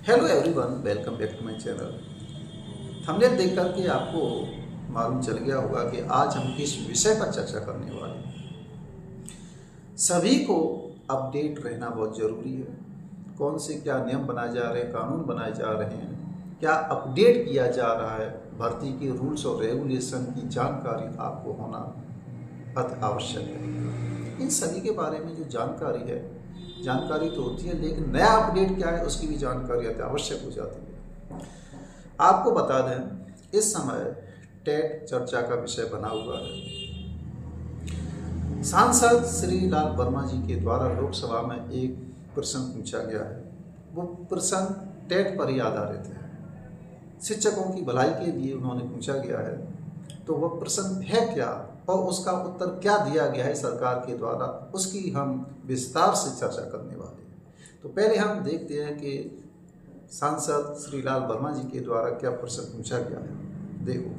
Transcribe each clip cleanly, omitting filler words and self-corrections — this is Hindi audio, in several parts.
Hello everyone, welcome back to my channel. Thumbnail देख करके आपको मालूम चल गया होगा कि आज हम किस विषय पर चर्चा करने वाले हैं। सभी को अपडेट रहना बहुत ज़रूरी है। कौन से क्या नियम बनाए जा रहे हैं, कानून बनाए जा रहे हैं, क्या अपडेट किया जा रहा है, भर्ती के रूल्स और रेगुलेशन की जानकारी आपको होना अति आवश्यक है। इन सभी के बारे में जो जानकारी है, जानकारी तो होती है, लेकिन नया अपडेट क्या है उसकी भी जानकारी अति आवश्यक हो जाती है। आपको बता दें, इस समय टेट चर्चा का विषय बना हुआ है। सांसद श्री लाल वर्मा जी के द्वारा लोकसभा में एक प्रश्न पूछा गया है। वो प्रश्न टेट पर ही आधारित है। शिक्षकों की भलाई के लिए उन्होंने पूछा गया है। तो वह प्रश्न है क्या और उसका उत्तर क्या दिया गया है सरकार के द्वारा, उसकी हम विस्तार से चर्चा करने वाले हैं। तो पहले हम देखते हैं कि सांसद श्री लाल वर्मा जी के द्वारा क्या प्रश्न पूछा गया है। देखो,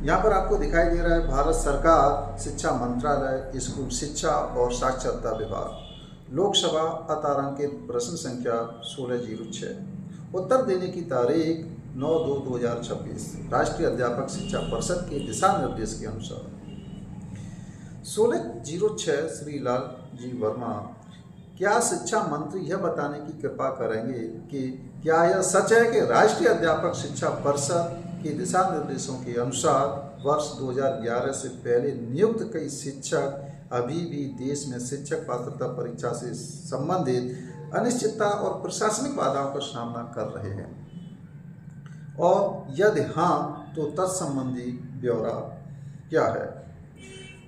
यहाँ पर आपको दिखाई दे रहा है भारत सरकार शिक्षा मंत्रालय, स्कूल शिक्षा और साक्षरता विभाग, लोकसभा अतारांकित प्रश्न संख्या 1606। उत्तर देने की तारीख 9/2/2026। राष्ट्रीय अध्यापक शिक्षा परिषद के दिशा निर्देश के अनुसार 1606। श्री लाल जी वर्मा, क्या शिक्षा मंत्री यह बताने की कृपा करेंगे कि क्या यह सच है कि राष्ट्रीय अध्यापक शिक्षा परिषद के दिशा निर्देशों के अनुसार वर्ष 2011 से पहले नियुक्त कई शिक्षक अभी भी देश में शिक्षक पात्रता परीक्षा से संबंधित अनिश्चितता और प्रशासनिक बाधाओं का सामना कर रहे हैं, और यदि हाँ तो तत्संबंधी ब्यौरा क्या है।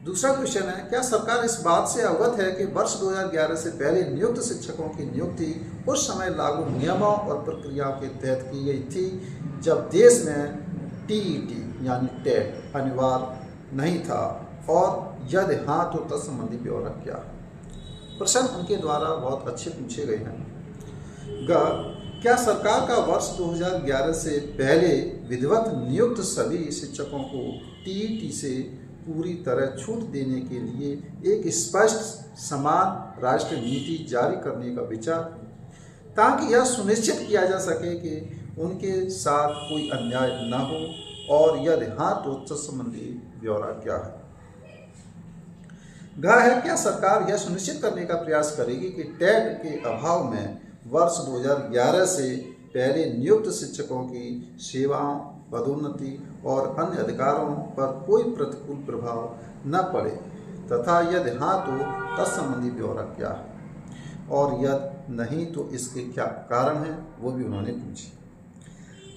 दूसरा क्वेश्चन है, क्या सरकार इस बात से अवगत है कि वर्ष 2011 से पहले नियुक्त शिक्षकों की नियुक्ति उस समय लागू नियमों और प्रक्रियाओं के तहत की गई थी जब देश में टीईटी यानी टेट अनिवार्य नहीं था, और यदि हाँ तो तत्संबंधी ब्यौरा क्या है। प्रश्न उनके द्वारा बहुत अच्छे पूछे गए हैं। क्या सरकार का वर्ष 2011 से पहले विधिवत नियुक्त सभी शिक्षकों को टीईटी से पूरी तरह छूट देने के लिए एक स्पष्ट समान राष्ट्रीय नीति जारी करने का विचार, ताकि यह सुनिश्चित किया जा सके कि उनके साथ कोई अन्याय न हो, और यदि हाँ तो तत्संबंधी ब्यौरा क्या है। क्या सरकार यह सुनिश्चित करने का प्रयास करेगी कि टेट के अभाव में वर्ष 2011 से पहले नियुक्त शिक्षकों की सेवाओं, पदोन्नति और अन्य अधिकारों पर कोई प्रतिकूल प्रभाव न पड़े, तथा यदि हाँ तो तत्संबंधी ब्यौरा क्या है, और यदि नहीं तो इसके क्या कारण हैं, वो भी उन्होंने पूछी।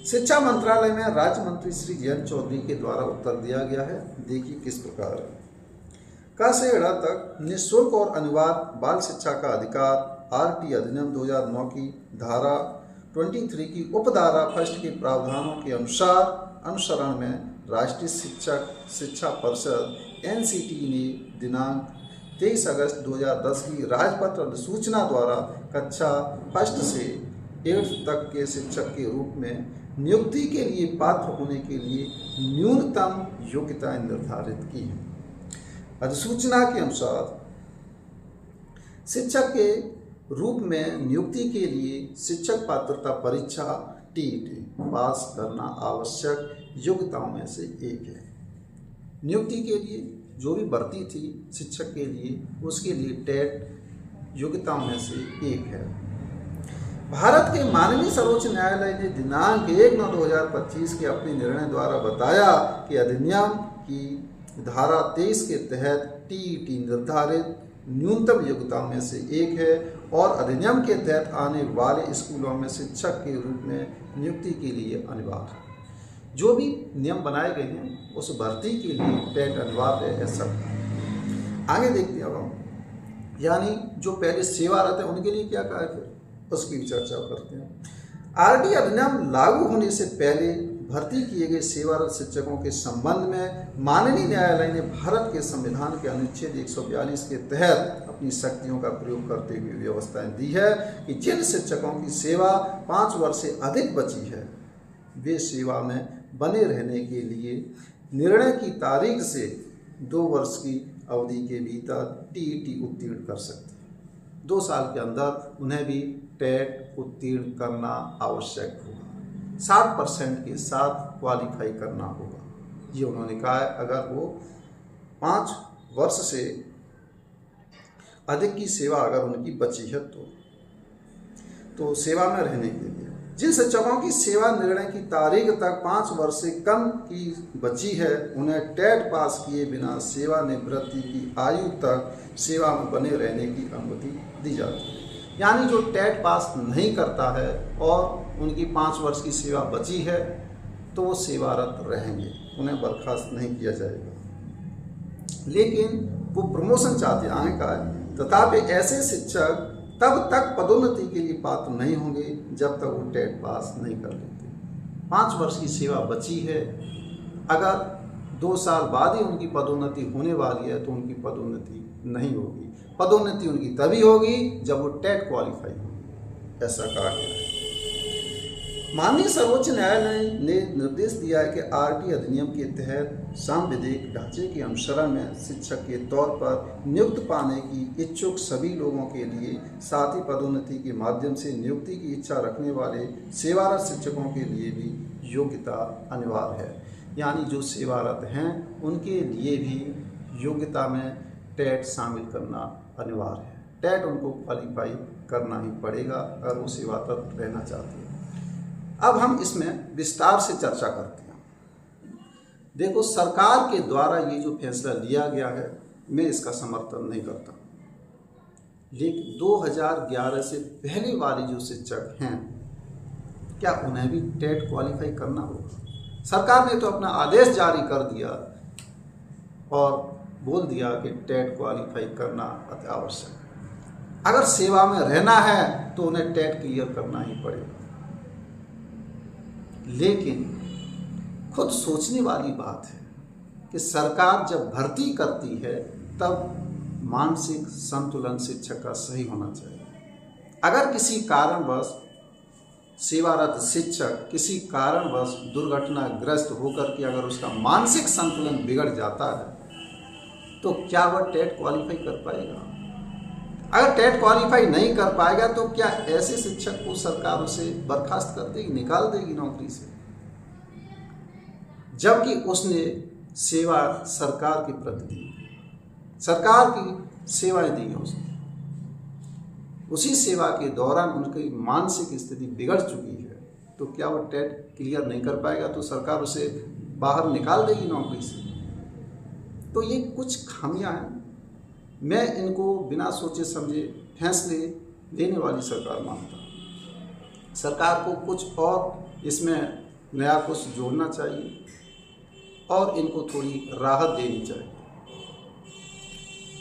शिक्षा मंत्रालय में राज्य मंत्री श्री जयंत चौधरी के द्वारा उत्तर दिया गया है। देखिए किस प्रकार है। क से ड़ तक निःशुल्क और अनिवार्य बाल शिक्षा का अधिकार आरटी अधिनियम 2009 की धारा 23 की उपधारा फर्स्ट के प्रावधानों के अनुसार अनुसरण में राष्ट्रीय शिक्षा परिषद एनसीटी ने दिनांक 23 अगस्त 2010 की राजपत्र अधिसूचना द्वारा कक्षा फर्स्ट से 8th तक के शिक्षक के रूप में नियुक्ति के लिए पात्र होने के लिए न्यूनतम योग्यताएं निर्धारित की हैं। अधिसूचना के अनुसार शिक्षक के रूप में नियुक्ति के लिए शिक्षक पात्रता परीक्षा टीईटी पास करना आवश्यक योग्यताओं में से एक है। नियुक्ति के लिए जो भी भर्ती थी शिक्षक के लिए, उसके लिए टेट योग्यताओं में से एक है। भारत के माननीय सर्वोच्च न्यायालय ने दिनांक 1/9/2025 के अपने निर्णय द्वारा बताया कि अधिनियम की धारा 23 के तहत टीईटी निर्धारित न्यूनतम योग्यताओं में से एक है, और अधिनियम के तहत आने वाले स्कूलों में शिक्षक के रूप में नियुक्ति के लिए अनिवार्य है। जो भी नियम बनाए गए हैं उस भर्ती के लिए टेट अनिवार्य है सब। आगे देखते हैं अब हम, यानी जो पहले सेवारत है उनके लिए क्या कहा है, फिर उसकी भी चर्चा करते हैं। आरटी अधिनियम लागू होने से पहले भर्ती किए गए सेवारत शिक्षकों के संबंध में माननीय न्यायालय ने भारत के संविधान के अनुच्छेद 142 के तहत अपनी शक्तियों का प्रयोग करते हुए व्यवस्थाएं दी है कि जिन शिक्षकों की सेवा 5 वर्ष से अधिक बची है, वे सेवा में बने रहने के लिए निर्णय की तारीख से 2 वर्ष की अवधि के भीतर टीईटी उत्तीर्ण कर सकते हैं। 2 साल के अंदर उन्हें भी टेट उत्तीर्ण करना आवश्यक होगा। 60% के साथ क्वालिफाई करना होगा, ये उन्होंने कहा है। अगर वो 5 वर्ष से अधिक की सेवा अगर उनकी बची है तो सेवा में रहने के लिए जिन शिक्षकों की सेवा निर्णय की तारीख तक 5 वर्ष से कम की बची है, उन्हें टेट पास किए बिना सेवानिवृत्ति की आयु तक सेवा में बने रहने की अनुमति दी जाती है। यानी जो टेट पास नहीं करता है और उनकी 5 वर्ष की सेवा बची है तो वो सेवारत रहेंगे, उन्हें बर्खास्त नहीं किया जाएगा। लेकिन वो प्रमोशन चाहते आगे का है, तथापि ऐसे शिक्षक तब तक पदोन्नति के लिए पात्र नहीं होंगे जब तक वो टेट पास नहीं कर लेते। 5 वर्ष की सेवा बची है, अगर 2 साल बाद ही उनकी पदोन्नति होने वाली है तो उनकी पदोन्नति नहीं होगी। पदोन्नति उनकी तभी होगी जब वो टेट क्वालिफाई होगी, ऐसा कहा गया है। माननीय सर्वोच्च न्यायालय ने निर्देश दिया है कि आरटी अधिनियम के तहत सांविधिक ढांचे के अनुसरण में शिक्षक के तौर पर नियुक्ति पाने की इच्छुक सभी लोगों के लिए साथ ही पदोन्नति के माध्यम से नियुक्ति की इच्छा रखने वाले सेवारत शिक्षकों के लिए भी योग्यता अनिवार्य है। यानी जो सेवारत हैं उनके लिए भी योग्यता में टेट शामिल करना अनिवार्य है। टेट उनको क्वालिफाई करना ही पड़ेगा अगर वो सेवारत रहना चाहते हैं। अब हम इसमें विस्तार से चर्चा करते हैं। देखो, सरकार के द्वारा ये जो फैसला लिया गया है, मैं इसका समर्थन नहीं करता। लेकिन 2011 से पहले वाले जो शिक्षक हैं, क्या उन्हें भी टेट क्वालिफाई करना होगा? सरकार ने तो अपना आदेश जारी कर दिया और बोल दिया कि टेट क्वालिफाई करना अति आवश्यक है। अगर सेवा में रहना है तो उन्हें टेट क्लियर करना ही पड़ेगा। लेकिन खुद सोचने वाली बात है कि सरकार जब भर्ती करती है तब मानसिक संतुलन शिक्षक का सही होना चाहिए। अगर किसी कारणवश सेवारत शिक्षक किसी कारणवश दुर्घटनाग्रस्त होकर के अगर उसका मानसिक संतुलन बिगड़ जाता है तो क्या वह टेट क्वालिफाई कर पाएगा? अगर टेट क्वालिफाई नहीं कर पाएगा तो क्या ऐसे शिक्षक को सरकार उसे बर्खास्त कर देगी, निकाल देगी नौकरी से, जबकि उसने सेवा सरकार के प्रति दी, सरकार की सेवाएं दी हैं उसने। उसी सेवा के दौरान उनकी मानसिक स्थिति बिगड़ चुकी है, तो क्या वो टेट क्लियर नहीं कर पाएगा तो सरकार उसे बाहर निकाल देगी नौकरी से? तो ये कुछ खामियां हैं। मैं इनको बिना सोचे समझे फैसले लेने वाली सरकार मानता हूँ। सरकार को कुछ और इसमें नया कुछ जोड़ना चाहिए और इनको थोड़ी राहत देनी चाहिए।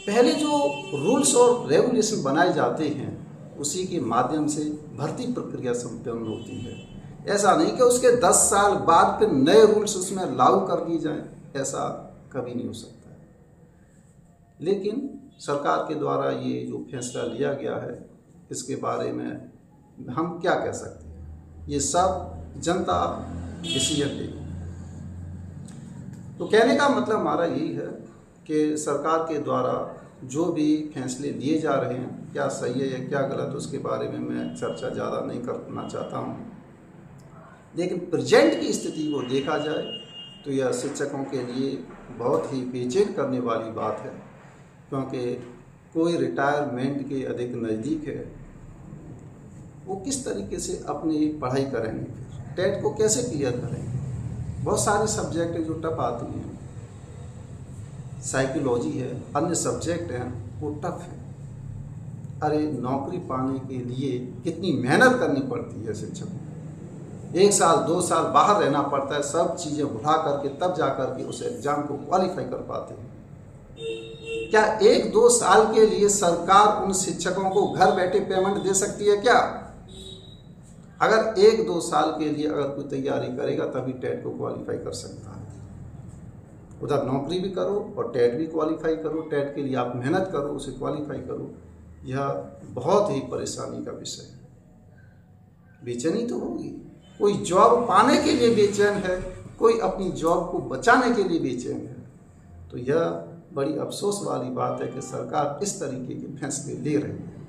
पहले जो रूल्स और रेगुलेशन बनाए जाते हैं उसी के माध्यम से भर्ती प्रक्रिया संपन्न होती है। ऐसा नहीं कि उसके 10 साल बाद फिर नए रूल्स उसमें लागू कर दिए जाएं, ऐसा कभी नहीं हो सकता है। लेकिन सरकार के द्वारा ये जो फैसला लिया गया है इसके बारे में हम क्या कह सकते हैं? ये सब जनता डिसीजन लेगी। तो कहने का मतलब हमारा यही है कि सरकार के द्वारा जो भी फैसले लिए जा रहे हैं क्या सही है या क्या गलत, उसके बारे में मैं चर्चा ज़्यादा नहीं करना चाहता हूँ। लेकिन प्रेजेंट की स्थिति को देखा जाए तो यह शिक्षकों के लिए बहुत ही बेचैन करने वाली बात है, क्योंकि कोई रिटायरमेंट के अधिक नज़दीक है। वो किस तरीके से अपनी पढ़ाई करेंगे, फिर टेट को कैसे क्लियर करेंगे? बहुत सारे सब्जेक्ट जो टफ आती हैं, साइकोलॉजी है, अन्य सब्जेक्ट हैं, वो टफ है। अरे नौकरी पाने के लिए कितनी मेहनत करनी पड़ती है शिक्षकों को। 1 साल 2 साल बाहर रहना पड़ता है, सब चीज़ें भुला करके तब जा कर के उस एग्ज़ाम को क्वालिफाई कर पाते हैं। क्या 1-2 साल के लिए सरकार उन शिक्षकों को घर बैठे पेमेंट दे सकती है क्या? अगर 1-2 साल के लिए अगर कोई तैयारी करेगा तभी टेट को क्वालिफाई कर सकता है। उधर नौकरी भी करो और टेट भी क्वालिफाई करो, टेट के लिए आप मेहनत करो, उसे क्वालिफाई करो, यह बहुत ही परेशानी का विषय है। बेचैनी तो होगी, कोई जॉब पाने के लिए बेचैन है, कोई अपनी जॉब को बचाने के लिए बेचैन है। तो यह बड़ी अफसोस वाली बात है कि सरकार इस तरीके के फैसले ले रही है।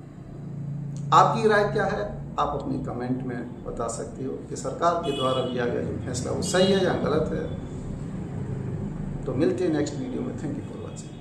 आपकी राय क्या है, आप अपनी कमेंट में बता सकते हो कि सरकार के द्वारा लिया गया जो फैसला वो सही है या गलत है। तो मिलते हैं नेक्स्ट वीडियो में। Thank you for watching.